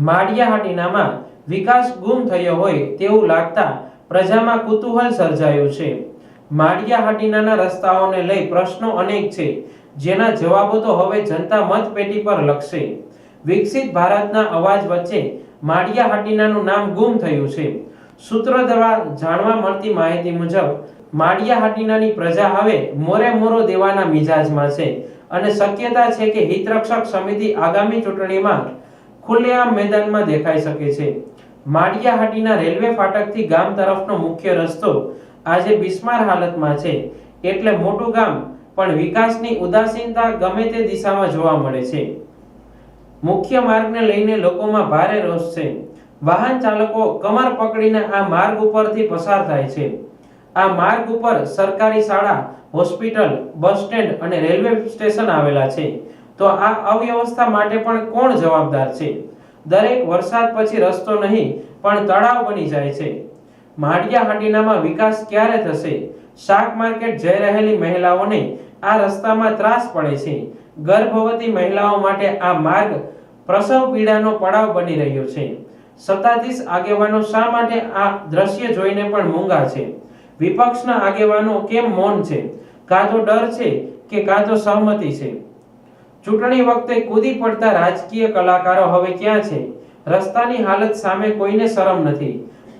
માળિયાહાટીનામાં વિકાસ ગુમ થયો હોય તેવું લાગતા પ્રજામાં કુતૂહલ સર્જાયું છે। માળિયાહાટીનાના રસ્તાઓને લઈ પ્રશ્નો અનેક છે, જેના જવાબો તો હવે જનતા મતપેટી પર લખશે। વિકસિત ભારતના અવાજ વચ્ચે માળિયાહાટીનાનું નામ ગુમ થયું છે। સૂત્રો દ્વારા જાણવા મળતી માહિતી મુજબ માળિયાહાટીનાની પ્રજા હવે મોરે મોરો દેવાના મિજાજમાં છે અને શક્યતા છે કે હિતરક્ષક સમિતિ આગામી ચૂંટણીમાં ખુલ્લેઆમ મેદાનમાં દેખાઈ શકે છે। માળિયાહાટીના રેલવે ફાટકથી ગામ તરફનો મુખ્ય રસ્તો આજે બિસ્માર હાલતમાં છે, એટલે મોટું ગામ પણ વિકાસની ઉદાસીનતા ગમે તે દિશામાં જોવા મળે છે। મુખ્ય માર્ગને લઈને લોકોમાં ભારે રોષ છે। વાહન ચાલકો કમર પકડીને આ માર્ગ ઉપરથી પસાર થાય છે। આ માર્ગ ઉપર સરકારી શાળા, હોસ્પિટલ, બસ સ્ટેન્ડ અને રેલવે સ્ટેશન આવેલા છે, તો આ અવ્યવસ્થા માટે પણ કોણ જવાબદાર છે? દરેક વરસાદ પછી રસ્તો નહીં પણ તળાવ બની જાય છે। માળિયાહાટીનામાં વિકાસ ક્યારે થશે? શાક માર્કેટ જઈ રહેલી મહિલાઓને આ રસ્તામાં ત્રાસ પડે છે। ગર્ભવતી મહિલાઓ માટે આ માર્ગ પ્રસવ પીડાનો પડાવ બની રહ્યો છે। સત્તાધીશ આગેવાનો શા માટે આ દ્રશ્ય જોઈને પણ મૂંગા છે? વિપક્ષના આગેવાનો કેમ મૌન છે? કાં તો ડર છે કે કાં તો સહમતિ છે? ચૂંટણી વખતે કૂદી પડતા રાજકીય કલાકારો હવે ક્યાં છે? રસ્તાની હાલત સામે કોઈને શરમ નથી।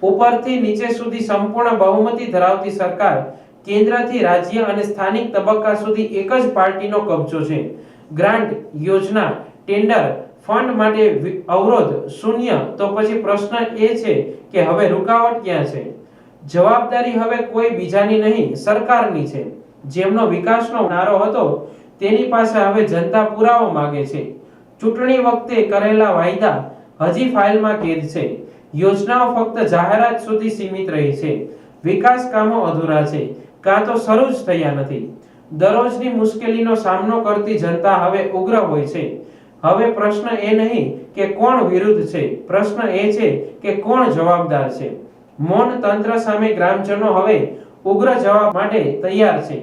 ઉપરથી નીચે સુધી સંપૂર્ણ બહુમતી ધરાવતી સરકાર, કેન્દ્રથી રાજ્ય અને સ્થાનિક તબક્કા સુધી એક જ પાર્ટીનો કબજો છે। ગ્રાન્ટ, યોજના, ટેન્ડર, ફંડ માટે અવરોધ શૂન્ય, તો પછી પ્રશ્ન એ છે કે હવે રૂકાવટ ક્યાં છે? જવાબદારી હવે કોઈ બીજાની નહીં, સરકારની છે। જેમનો વિકાસનો નારો હતો તેની પાસે હવે જનતા પુરાવો માંગે છે। ચૂંટણી વખતે કરેલા વાયદા હજી ફાઇલમાં કેદ છે। યોજનાઓ ફક્ત જાહેરાત સુધી સીમિત રહી છે। વિકાસ કામો અધૂરા છે, કાં તો શરૂ જ થયા નથી। દરરોજની મુશ્કેલીનો સામનો કરતી જનતા હવે ઉગ્ર હોય છે। હવે પ્રશ્ન એ નહીં કે કોણ વિરુદ્ધ છે, પ્રશ્ન એ છે કે કોણ જવાબદાર છે। મૌન તંત્ર સામે ગ્રામજનો હવે ઉગ્ર જવાબ માટે તૈયાર છે।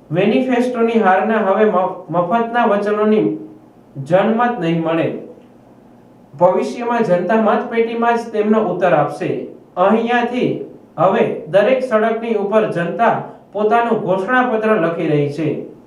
મેનિફેસ્ટોની હારના હવે મફતના વચનોની જનમત નહીં મળે। ભવિષ્યમાં જનતા મતપેટીમાં જ તેમનો ઉત્તર આપશે। અહીંયાથી હવે દરેક સડકની ઉપર જનતા પોતાનું ઘોષણાપત્ર લખી રહી છે।